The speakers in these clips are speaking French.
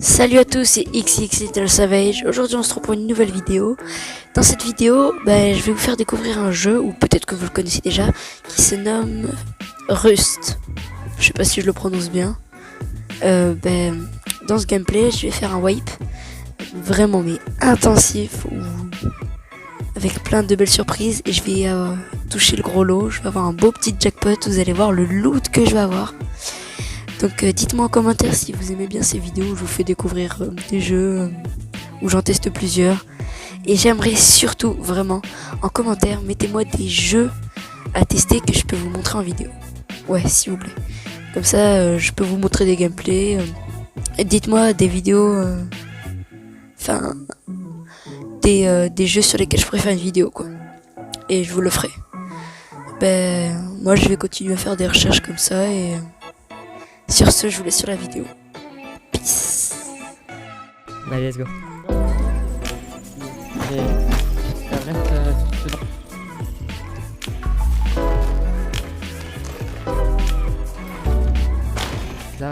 Salut à tous, c'est XX Little Savage. Aujourd'hui on se retrouve pour une nouvelle vidéo. Dans cette vidéo, je vais vous faire découvrir un jeu, ou peut-être que vous le connaissez déjà, qui se nomme Rust. Je sais pas si je le prononce bien. Dans ce gameplay, je vais faire un wipe vraiment mais intensif, avec plein de belles surprises, et je vais toucher le gros lot. Je vais avoir un beau petit jackpot, vous allez voir le loot que je vais avoir. Donc dites-moi en commentaire si vous aimez bien ces vidéos où je vous fais découvrir des jeux, où j'en teste plusieurs. Et j'aimerais surtout, vraiment, en commentaire, mettez-moi des jeux à tester que je peux vous montrer en vidéo. Ouais, s'il vous plaît. Comme ça, je peux vous montrer des gameplays. Dites-moi des vidéos... des jeux sur lesquels je pourrais faire une vidéo, quoi. Et je vous le ferai. Moi, je vais continuer à faire des recherches comme ça et... sur ce, je vous laisse sur la vidéo. Peace. Allez, let's go. Là.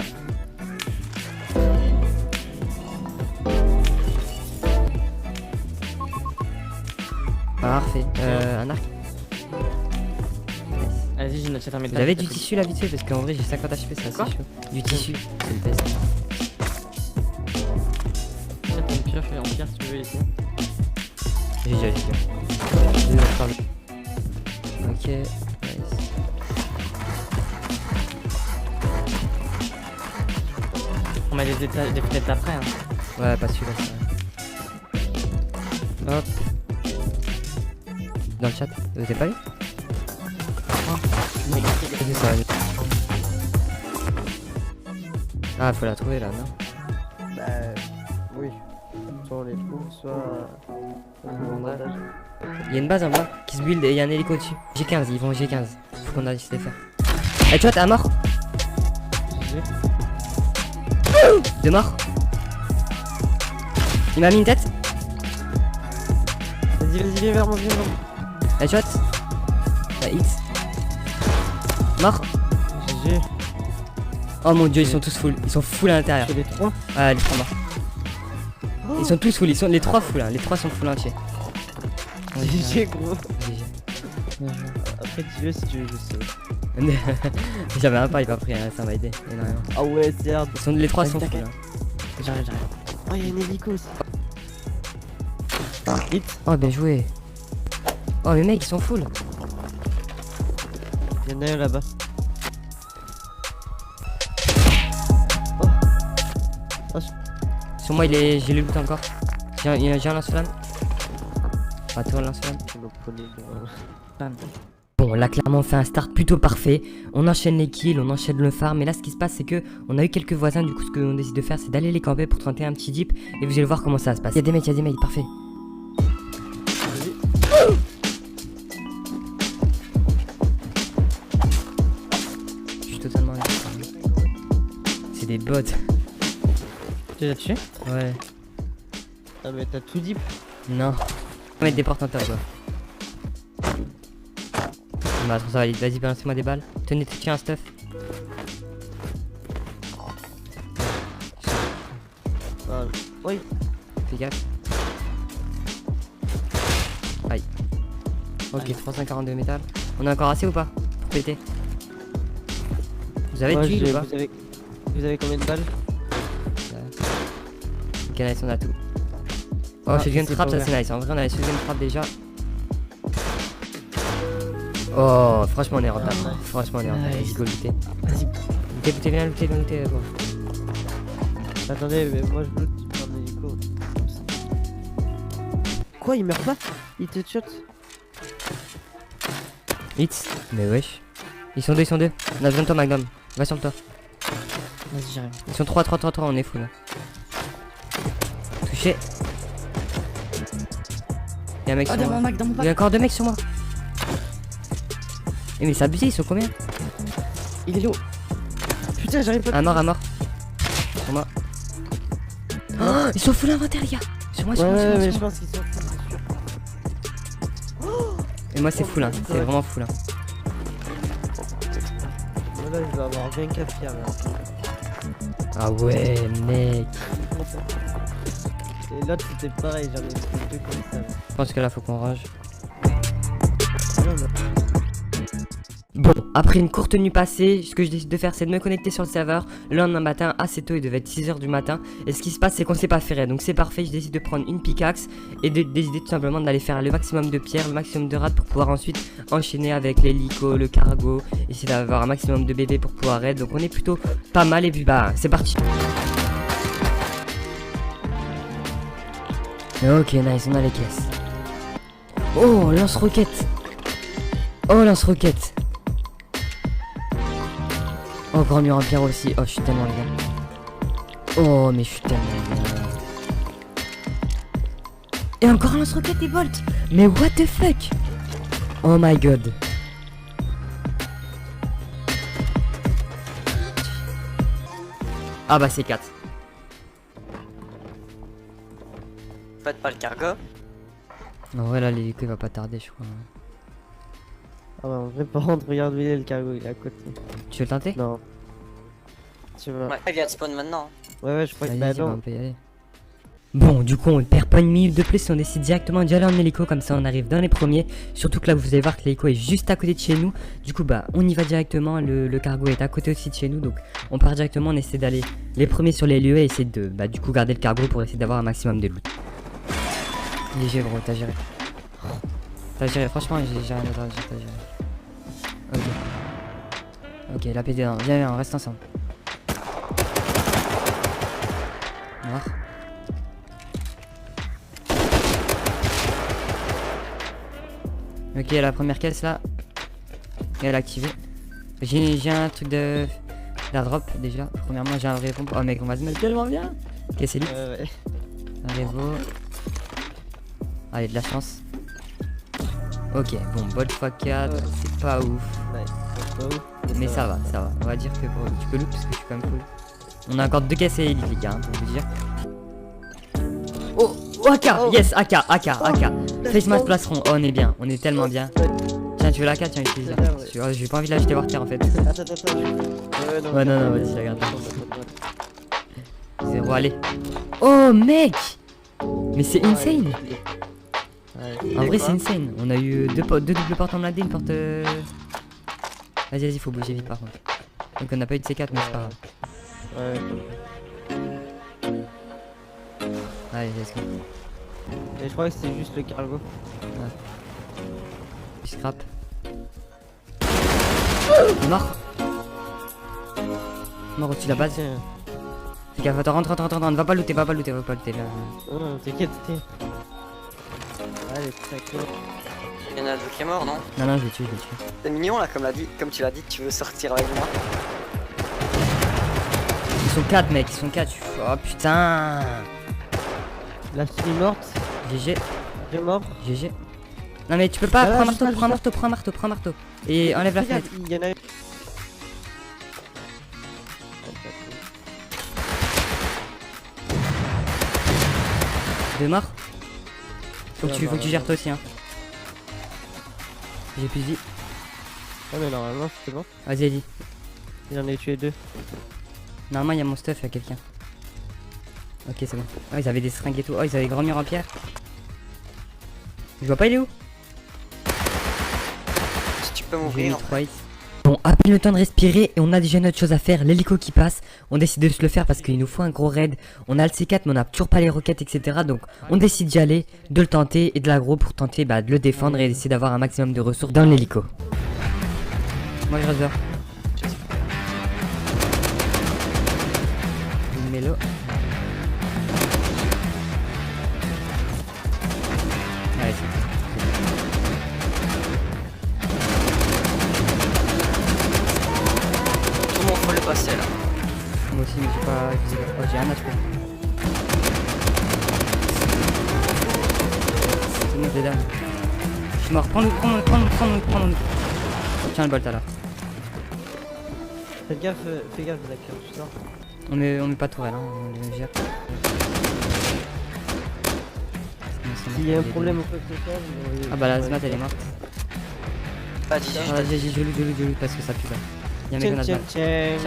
Parfait. Un arc. Vas-y, j'ai notre chat. Vous avez du tissu là vite fait parce qu'en vrai j'ai 50 HP, c'est assez chaud. Du tissu, c'est le test. T'as une pioche en pierre si tu veux ici. J'ai déjà dit. Ok, nice. On met des fenêtres après. Hein. Ouais, pas celui-là. Hop. Dans le chat, vous avez pas vu? C'est ça. Ah, faut la trouver là, non? Bah oui, soit on les trouve, soit on les vendra. Il y a une base en bas qui se build et il y a un hélico dessus. G15, ils vont G15. Faut qu'on a décidé de faire. Eh, tu vois, t'es à mort? Deux morts. Il m'a mis une tête. Vas-y, viens vers moi, viens vers moi. Eh, tu vois? Bah, X. Mort. GG. Oh mon dieu, ils sont tous full. Ils sont full à l'intérieur. C'est les trois. Ah, les trois morts. Ils sont tous full, ils sont les trois full, hein. Les trois sont full entiers. GG gros. GG. Après tu veux si tu veux, je sais. J'avais un pas, il pas pris, hein. Ça m'a aidé énormément. Ah ouais, c'est hard. Les trois Vas-y, sont full. t'inquiète. Hein. J'arrive. Oh, y'a une hélico aussi. Hit. Oh, bien joué. Oh, mais mec, ils sont full. Y'en a un là-bas. Sur moi, j'ai le loot encore. J'ai un lance-flamme. Ah, toi, lance-flamme. Bon, là, clairement, on fait un start plutôt parfait. On enchaîne les kills, on enchaîne le farm. Mais là, ce qui se passe, c'est que on a eu quelques voisins. Du coup, ce qu'on décide de faire, c'est d'aller les camper pour tenter un petit dip. Et vous allez voir comment ça se passe. Il y a des mecs, parfait. Je suis totalement d'accord. C'est des bots. Tu l'as tué? Ouais. Ah mais t'as tout dit. Non. On va mettre des portes en top, quoi. Bah, ça va, vas-y, balancez-moi des balles. Tenez, tiens un stuff. Ah, oui. Fais gaffe. Aïe. Ok, 342 métal. On a encore assez ou pas pour péter? Vous avez Ouais, du heal ou pas? vous avez combien de balles? Ok, nice, on a tout. Oh, Ah, shotgun c'est trap, pas ça c'est nice. En vrai, on a les shotgun trap déjà. Oh, franchement, on est en retard. Ah, Franchement, on est en retard. nice. Let's go, looter. Vas-y. Viens looter. Bon. Attendez, mais moi je bloque, tu prends l'hélico. Quoi, il meurt pas? Il te shot? Hits. Mais wesh. Ils sont deux. On a besoin de toi, Magnum. Va sur le toit. Vas-y, j'arrive. Ils sont 3, on est full. Là. Touché. Il y a un mec sur moi. Il y a encore deux mecs sur moi. Eh mais c'est abusé, ils sont combien? Il est où? Putain, j'arrive pas. Un mort. Sur moi. Oh, ils sont full inventaire, les gars. Sur moi, Ouais, mais je sur moi. pense qu'ils sont. Et moi, c'est full, hein. C'est vraiment full. Hein. Là, je vais avoir 20 capières là. Ah ouais, mec. l'autre c'était pareil, j'en ai fait deux comme ça. Je pense que là faut qu'on range. Non, mais- Bon, après une courte nuit passée, ce que je décide de faire c'est de me connecter sur le serveur. Le lendemain matin, assez tôt, il devait être 6h du matin. Et ce qui se passe c'est qu'on s'est pas fait raid. Donc c'est parfait, je décide de prendre une pickaxe et de décider tout simplement d'aller faire le maximum de pierres, le maximum de rats pour pouvoir ensuite enchaîner avec l'hélico, le cargo. Essayer d'avoir un maximum de bébés pour pouvoir raid. Donc on est plutôt pas mal et puis bah c'est parti. Ok, nice, on a les caisses. Oh, lance-roquette. Oh, lance-roquette. Oh, grand mur en pierre aussi. Oh, je suis tellement bien. Oh, mais je suis tellement bien. Et encore un lance-roquette et bolt. Mais what the fuck. Oh my god. Ah bah c'est 4. Faites pas le cargo. En vrai là l'hélico il va pas tarder je crois. Ah ouais, en vrai, par contre, regarde où il est le cargo, il est à côté. Tu veux le tenter? Non. Tu vois. Ouais, il vient de spawn maintenant. Ouais, je crois que. Vas-y, Bah vas-y, on non. peut y aller. Bon, du coup, on perd pas une minute de plus et on décide directement d'y aller en hélico, comme ça on arrive dans les premiers. Surtout que là, vous allez voir que l'hélico est juste à côté de chez nous. Du coup, bah, on y va directement. Le cargo est à côté aussi de chez nous, donc on part directement. On essaie d'aller les premiers sur les lieux et essayer de, bah, du coup, garder le cargo pour essayer d'avoir un maximum de loot. GG, gros, t'as géré. T'as géré, franchement, j'ai rien à dire, t'as géré. Ok. Ok, la PD, viens, viens, on reste ensemble. Noir. Ok, la première caisse là. Et elle est activée. J'ai un truc de. D'airdrop déjà. Premièrement, j'ai un vrai pompe. Oh mec, on va se mettre tellement bien. Ok, c'est lui. Ouais. Un Revo. Allez, de la chance. Ok, bon, bolt x4, c'est pas ouf. Ouais, c'est pas ouf. Mais ça va, ça va. On va dire que tu peux loot parce que je suis quand même cool. On a encore 2 caisses et élite, les gars, hein, pour vous dire. Oh, AK, yes, AK. Face mask placeron, oh, on est bien, on est tellement bien. Tiens, tu veux la 4, tiens, utilise-la. Ouais. J'ai pas envie de l'acheter par terre en fait. Attends. Ouais, non, vas-y, regarde. 0, allez. Oh, mec. Mais c'est insane. En vrai, c'est insane. On a eu deux doubles portes en blindé, une porte. Vas-y, faut bouger vite par contre. Donc, on n'a pas eu de C4, mais c'est pas grave. Ouais. Allez, let's go. Et je crois que c'est juste le cargo. Du scrap. Il est mort. Mort au-dessus de la base. Fais gaffe, attends, rentre, ne va pas looter, là. Non, t'inquiète, Allez, t'inquiète. Il y en a deux qui est mort, non? Non, je l'ai tué. C'est mignon là, comme tu l'as dit, tu veux sortir avec moi. Ils sont 4, mec, ils sont 4. Oh putain. La fille est morte. GG. Elle est morte. GG. Non, mais tu peux pas. Ah, Prends un marteau. Et enlève la Regarde, fenêtre. il y en a. Deux morts. Faut que tu gères toi aussi, hein. J'ai plus de vie. Ah, mais normalement, c'est bon. Vas-y. Il en a tué deux. Normalement, il y a mon stuff, il y a quelqu'un. Ok, c'est bon. Oh, ils avaient des seringues et tout. Oh, ils avaient grand mur en pierre. Je vois pas, il est où? Si tu peux J'ai m'ouvrir. mis 3 hits. Bon, à peine le temps de respirer et on a déjà une autre chose à faire, l'hélico qui passe. On décide de se le faire parce qu'il nous faut un gros raid. On a le C4 mais on a toujours pas les roquettes, etc. Donc on décide d'y aller, de le tenter et de l'aggro pour tenter de le défendre et d'essayer d'avoir un maximum de ressources dans l'hélico. Moi je reste dehors. Une mélo. Allez, c'est Tout le monde faut le passer là. moi aussi, mais j'ai pas. Oh, j'ai un HP. C'est bon, je l'ai down. Je suis mort. Prends-le. Tiens le bolt alors. Fais gaffe, Zach, tu sors. On met pas de tourelle, hein. On le gère. S'il y a un problème ou quoi que ce soit, Ah bah la Zmat elle est morte. Pas dit. Ah vas-y, je loot parce que ça pue là. Y'a un mec dans la Zmat. Tiens. Y'a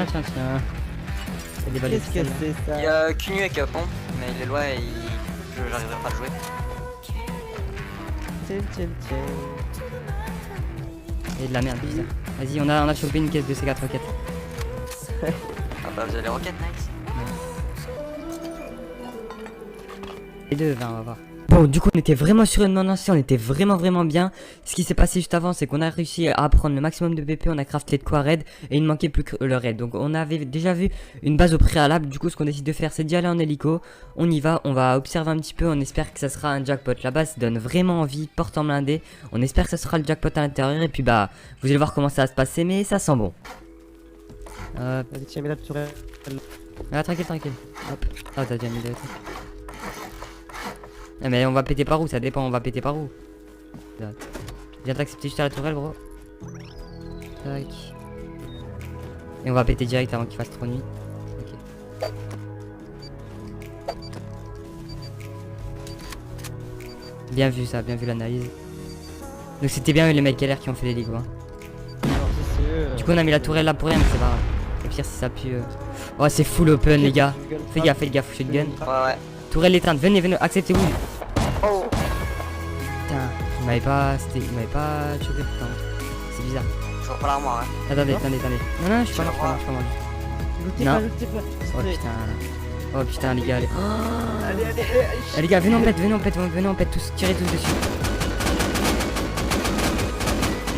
des balles de Qu'est-ce que pistol, là. c'est Il y ça? a Cunu avec pompe, mais il est loin et j'arriverai pas à le jouer. Tiens. Et de la merde, bizarre. Vas-y, on a chopé une caisse de C4 roquettes. Ah bah vous avez les roquettes, nice. Les deux, on va voir. Bon, du coup, on était vraiment sur une bonne lancée, on était vraiment bien. Ce qui s'est passé juste avant, c'est qu'on a réussi à prendre le maximum de BP, on a crafté de quoi raid, et il ne manquait plus que le raid. Donc, on avait déjà vu une base au préalable. Du coup, ce qu'on décide de faire, c'est d'y aller en hélico. On y va, on va observer un petit peu, on espère que ça sera un jackpot. La base donne vraiment envie, porte en blindé. On espère que ça sera le jackpot à l'intérieur, et puis bah, vous allez voir comment ça va se passer, mais ça sent bon. Vas-y, tiens, mets la tourelle. Ah, tranquille. Hop. Ah, t'as déjà mis le truc. Ah, mais on va péter par où? Ça dépend, on va péter par où? Viens t'accepter juste à la tourelle, gros. Tac. Et on va péter direct avant qu'il fasse trop nuit. Ok. Bien vu ça, bien vu l'analyse. Donc c'était bien les mecs LR qui ont fait les ligues. Hein. Alors, si c'est eux. Du coup on a mis la tourelle là pour rien, mais c'est pas grave. Au pire si ça pue. Oh c'est full open les gars. Fais gaffe, shotgun. Ouais. Tourelle éteinte, venez, acceptez-vous. Oh. Putain, il m'avait pas chopé putain. C'est bizarre. Je vois pas l'armoire, hein. Attendez. Non, je suis pas mort. Lootez Non. pas, lootez pas. Oh putain les gars. Allez. Les gars, venez en pète tous, tirez tous dessus.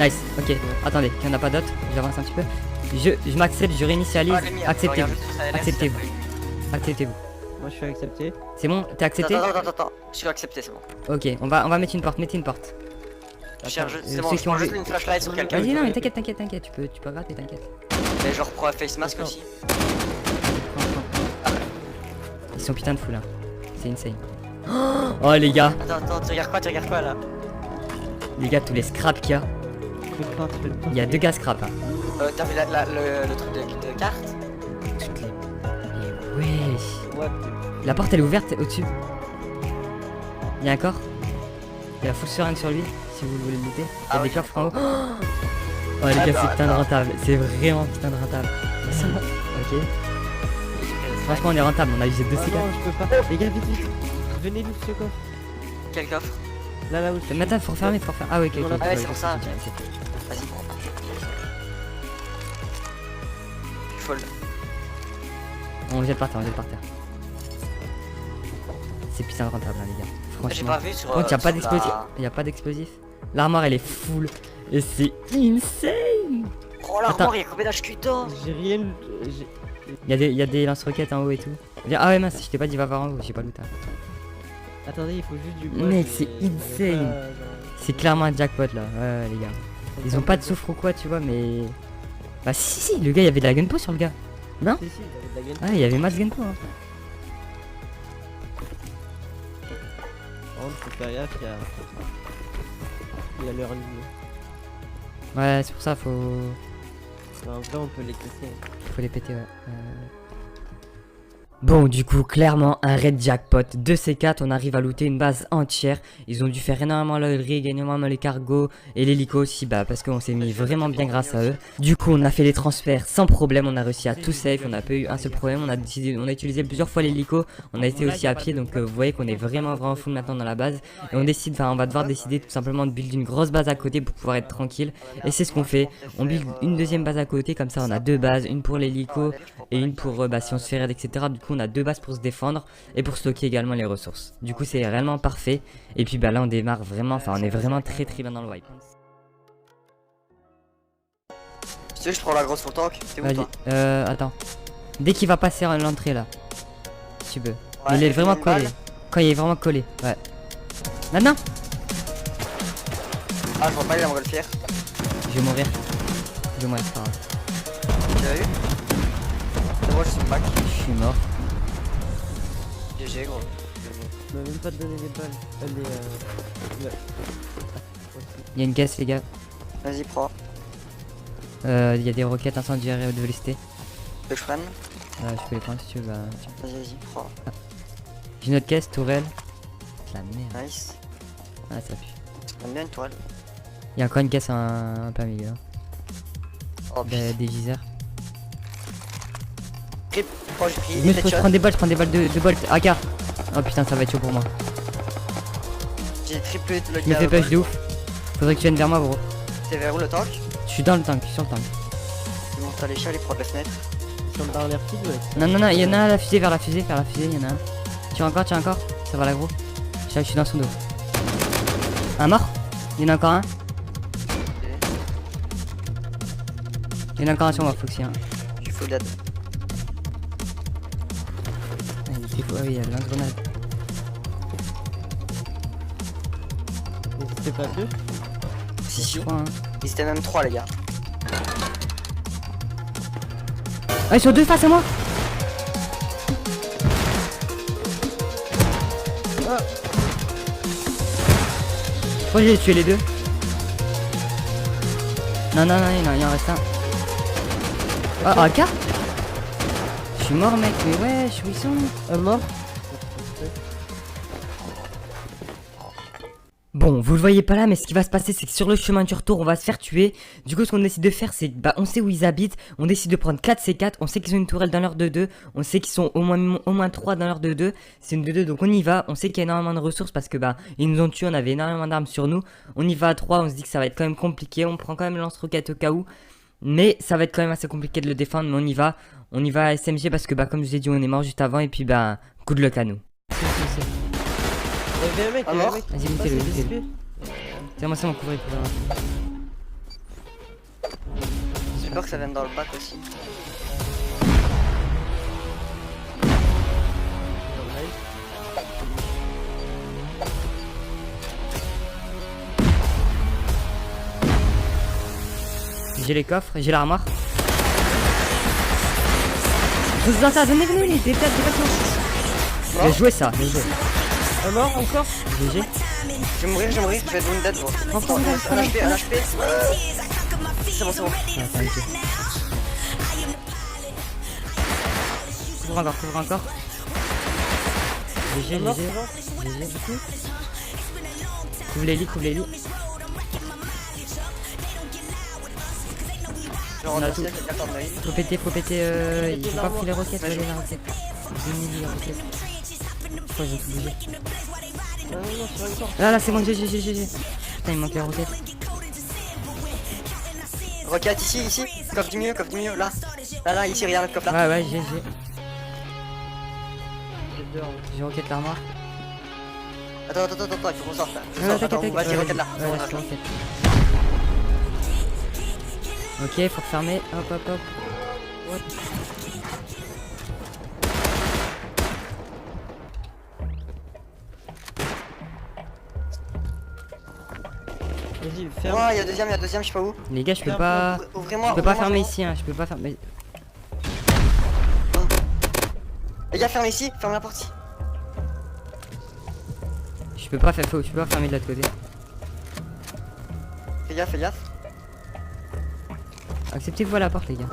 Nice, ok. Attendez, qu'il n'y en a pas d'autres, j'avance un petit peu. Je m'accepte, je réinitialise. Acceptez-vous. Acceptez-vous. Moi, je suis accepté. C'est bon, t'es accepté? Attends. Je suis accepté, c'est bon. Ok, on va mettre une porte, mettez une porte. Je cherche, c'est ceux bon, qui je prends ont juste vu- une flashlight sur quelqu'un. Vas-y, non, mais t'inquiète, tu peux gratter, t'inquiète. Et je reprends un face mask aussi. Ils sont putain de fous là. C'est insane. Oh les gars, Attends, tu regardes quoi là? les gars, tous les scraps qu'il y a. Il y a 2 gars scrap. Hein. T'as vu le truc de carte? Toutes les. Mais wesh. Ouais, La porte elle est ouverte au-dessus. Il y a un corps. Il y a full seringue sur lui, si vous voulez le looter. Il y a Ah des oui. coffres en haut. Oh les gars, c'est putain de rentable. C'est vraiment putain de rentable. Ok. Franchement, on est rentable, on a usé 2 Ah C4. non, je peux pas. Les gars, vite. Venez loot ce coffre. Quel coffre? Là où je suis. Maintenant, faut refermer, faut refermer. Ah, ouais, ok. Ah ouais, c'est pour ça. Vas-y, prends. Fold. On jette par terre, C'est putain de rentable, hein, les gars. J'ai Franchement. pas vu sur. Par contre, sur y a pas d'explosif. L'armoire, elle est full. Et c'est insane. Oh l'armoire, il y a combien d'HQ dedans? J'ai rien. Il y a des lance-roquettes en haut et tout. Ah ouais, mince, je t'ai pas dit va voir en haut, j'ai pas loot. Hein. Attendez, il faut juste du bois. Mec, c'est insane. C'est clairement un jackpot là, ouais les gars. Ils ont pas de souffre ou quoi, tu vois, mais. Bah si, le gars, il y avait de la gunpo sur le gars. Si, il y avait de la gaine. Ah, il y avait masse gunpo. Hein. Par contre, faut faire gaffe, il y a leur ligne. Ouais, c'est pour ça, faut En vrai, on peut les casser. les péter, ouais. Bon, du coup, clairement, un raid jackpot de C4, on arrive à looter une base entière. Ils ont dû faire énormément le rig, énormément les cargos et l'hélico aussi, bah parce qu'on s'est mis vraiment bien grâce à eux. Du coup, on a fait les transferts sans problème, on a réussi à tout save, on n'a pas eu un seul problème, on a utilisé plusieurs fois l'hélico, on a été aussi à pied, donc vous voyez qu'on est vraiment full maintenant dans la base. Et on va devoir décider tout simplement de build une grosse base à côté pour pouvoir être tranquille. Et c'est ce qu'on fait, on build une deuxième base à côté, comme ça on a 2 bases, une pour l'hélico et une pour si on se fait raid, etc. Du coup, on a 2 bases pour se défendre et pour stocker également les ressources. Du coup, c'est réellement parfait. Et puis bah là, on démarre vraiment, enfin, on est vraiment très bien dans le wipe. Tu sais, je prends la grosse full tank. T'es où Vas-y, toi? attends. Dès qu'il va passer à l'entrée là, si tu veux. Ouais, Il est vraiment une collé. balle. Quand il est vraiment collé, ouais. Maintenant, Ah, je vois pas les montgolfières. je vais mourir. Je vais mourir, c'est pas grave. Tu l'as vu? C'est moi, je suis back. Je suis mort. GG, gros. Je peux même pas te donner les balles. Il y a une caisse, les gars. Vas-y, prends. Il y a des roquettes incendiaires de vélicité. Que je prenne? Je peux les prendre si tu veux. Bah, Vas-y, prends. j'ai une autre caisse, tourelle. La merde. Nice. Ah, ça pue. J'aime bien une toile. Il y a encore une caisse un peu milieu. Oh putain. Des giseurs. Prends, j'ai pris Mais des je shots. prends des balles de bolt. AK. Oh putain, ça va être chaud pour moi. J'ai triplé tout le Je me fais gars. push de ouf. Faudrait que tu viennes vers moi, gros. T'es vers où le tank? Je suis dans le tank, sur le tank. Tu montes à l'échelle et prends la fenêtre. Sur le dernier petit, ouais. Non, non, non, il y en a un à la fusée, vers la fusée, il y en a un. Tire encore, ça va l'agro. Je suis dans son dos. Un mort. Il y en a encore un. Il y en a encore un sur moi, Foxy. Hein. Je suis full dead. Ah, il était fou. Ah oui, il y a lance-grenade. N'hésitez pas deux. Si, si. Je crois, hein. Ils étaient même 3 les gars. Ah, ils sont deux face à moi. Je crois que j'ai tué les deux. Non, non, non, il en reste un. Ah, AK. Je suis mort, mec, mais ouais, je suis son. Mort. Bon, vous le voyez pas là, mais ce qui va se passer, c'est que sur le chemin du retour, on va se faire tuer. Du coup, ce qu'on décide de faire, c'est que bah, on sait où ils habitent. On décide de prendre 4 C4. On sait qu'ils ont une tourelle dans leur 2-2. On sait qu'ils sont au moins 3 dans leur 2-2. C'est une 2-2, donc on y va. On sait qu'il y a énormément de ressources parce que bah, ils nous ont tués. On avait énormément d'armes sur nous. On y va à 3. On se dit que ça va être quand même compliqué. On prend quand même le lance-roquette au cas où. Mais ça va être quand même assez compliqué de le défendre. Mais on y va. On y va à SMG parce que bah, comme je vous ai dit, on est mort juste avant. Et puis bah, coup de luck à nous. Il y avait un mec, il y avait un mec. Vas-y, Ah, mettez-le, c'est mettez-le. DSP. Tiens, moi, c'est mon couvrir. J'ai peur que ça vienne dans le bac aussi. J'ai les coffres, j'ai l'armoire. Je vous entends, venez, des têtes, dépassement. J'ai joué ça, j'ai joué. Un mort encore. GG. Je vais mourir, je vais être une dead gros. Prends, Un HP, un HP. C'est bon, c'est bon. Ah, ok. Couvre encore. GG, Un mort, GG. c'est bon. GG. Couvre les lits, Je rentre a dans tout. le ciel, quelqu'un attend de l'œil. Faut péter, il faut pas pris les roquettes, allez la roquette. J'ai mis les roquettes. Pourquoi j'ai tout bougé? Non, sur une corde. Là, c'est bon, GG. Putain, il manque la roquette. Roquette ici. Coffre du milieu, là. Là, ici, regarde le coffre là. Ouais, GG. J'ai deux en haut. J'ai roquette l'armoire. Attends, il faut qu'on sorte là. T'inquiète. Vas-y, roquette là. Ouais, je roquette. Ok, faut refermer. Hop. Ouais. Vas-y, ferme. Ouais, il y a deuxième, je sais pas où. Les gars, je peux Ferme, pas. Ouvrez-moi. Je peux pas ouvrez-moi, fermer c'est ici, hein. Je peux pas fermer. bon. Les gars, ferme ici, ferme la porte. Je peux pas fermer de l'autre côté. Fais gaffe. Acceptez-vous à la porte, les gars.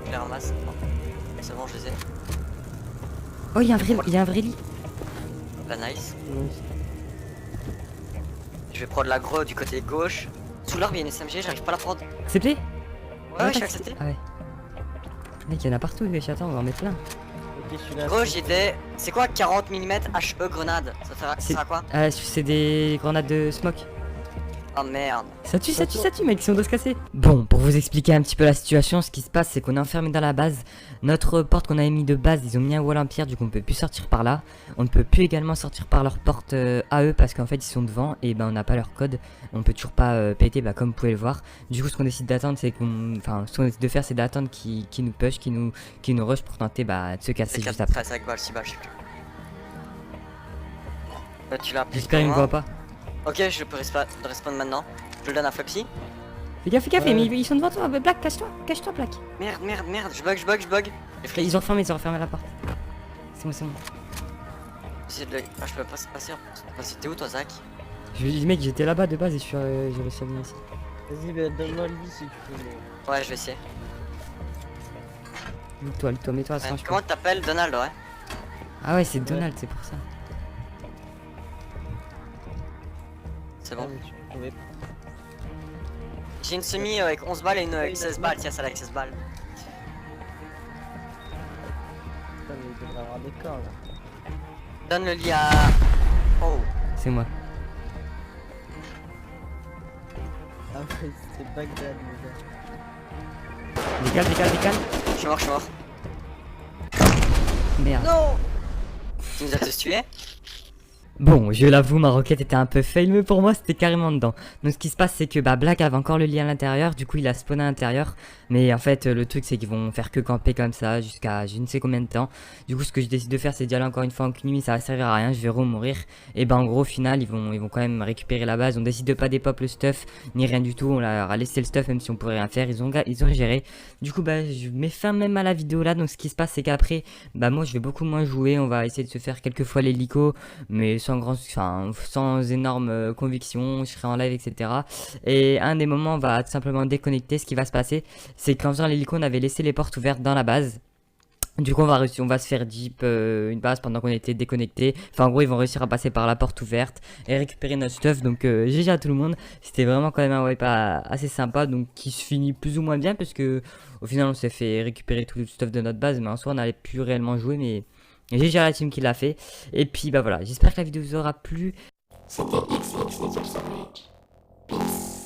Je les ramasse. C'est bon, je les ai. Oh, il y a un vrai lit. Bah, nice. Je vais prendre l'aggro du côté gauche. Sous l'arbre, il y a une SMG, j'arrive pas à la prendre. Accepté? Ouais, je suis accepté. Ah ouais. Mec, il y en a partout, mais attends, on va en mettre plein. Ok, celui-là. Gros, j'ai des. C'est quoi 40 mm HE grenade? Ça sert à quoi? C'est des grenades de smoke. Oh merde. Ça tue, mec, si on doit se casser. Bon, pour vous expliquer un petit peu la situation, ce qui se passe, c'est qu'on est enfermé dans la base. Notre porte qu'on avait mis de base, ils ont mis un wall en pierre, du coup on peut plus sortir par là. On ne peut plus également sortir par leur porte à eux parce qu'en fait ils sont devant et ben on n'a pas leur code. On peut toujours pas péter, bah comme vous pouvez le voir. Du coup ce qu'on décide d'attendre, c'est qu'on, enfin ce qu'on décide de faire, c'est d'attendre qu'ils nous push, qu'ils nous rush pour tenter bah de se casser C'est juste après. 5 balles, 6 balles, je sais plus. Là, tu l'as appelé. J'espère qu'ils me voient pas. Ok, je peux respawn maintenant. Je le donne à Flopsy. Fais gaffe, mais ils sont devant toi. Black, cache-toi, Black. Merde, je bug. Ils ont refermé la porte. C'est bon. J'essaie de le. Ah, je peux pas passer. T'es où toi, Zach? Je lui dis, mec, j'étais là-bas de base et j'ai réussi à venir ici. Vas-y, bah, donne-moi le lit si tu peux. Ouais, je vais essayer. Lutte-toi, mets-toi à 100 je Comment pense. t'appelles Donald, ouais? Ah ouais, c'est Donald, c'est pour ça. C'est Ah, bon. mais tu pouvais pas. J'ai une semi avec 11 balles et une avec 16 balles. Tiens, celle avec 16 balles. Putain, mais il devrait avoir des corps là. donne le lit à... Oh. C'est moi. Ah ouais, c'est Bagdad, les Décale, décale, décale. Je suis mort, je suis mort. Merde. gars. Tu nous as tous tués? Bon, je l'avoue, ma roquette était un peu fail, mais pour moi c'était carrément dedans. Donc ce qui se passe, c'est que Black avait encore le lit à l'intérieur, du coup il a spawné à l'intérieur. Mais en fait le truc c'est qu'ils vont faire que camper comme ça jusqu'à je ne sais combien de temps. Du coup ce que je décide de faire c'est d'y aller encore une fois en nuit, ça va servir à rien, je vais remourir. Et en gros au final ils vont quand même récupérer la base. On décide de pas dépop le stuff ni rien du tout, on leur a laissé le stuff même si on pourrait rien faire, ils ont géré. Du coup je mets fin même à la vidéo là. Donc ce qui se passe c'est qu'après moi je vais beaucoup moins jouer, on va essayer de se faire quelques fois l'hélico, mais sans énorme conviction, je serai en live, etc. Et un des moments, on va tout simplement déconnecter. Ce qui va se passer, c'est qu'en faisant l'hélico, on avait laissé les portes ouvertes dans la base. Du coup, on va se faire jeep une base pendant qu'on était déconnecté. Enfin, en gros, ils vont réussir à passer par la porte ouverte et récupérer notre stuff. Donc, GG à tout le monde. C'était vraiment quand même un wipe assez sympa. Donc, qui se finit plus ou moins bien. Parce que, au final, on s'est fait récupérer tout le stuff de notre base. Mais en soi, on n'allait plus réellement jouer. Mais GG à la team qui l'a fait. Et puis, voilà. J'espère que la vidéo vous aura plu. C'était XX User Storage. Peace.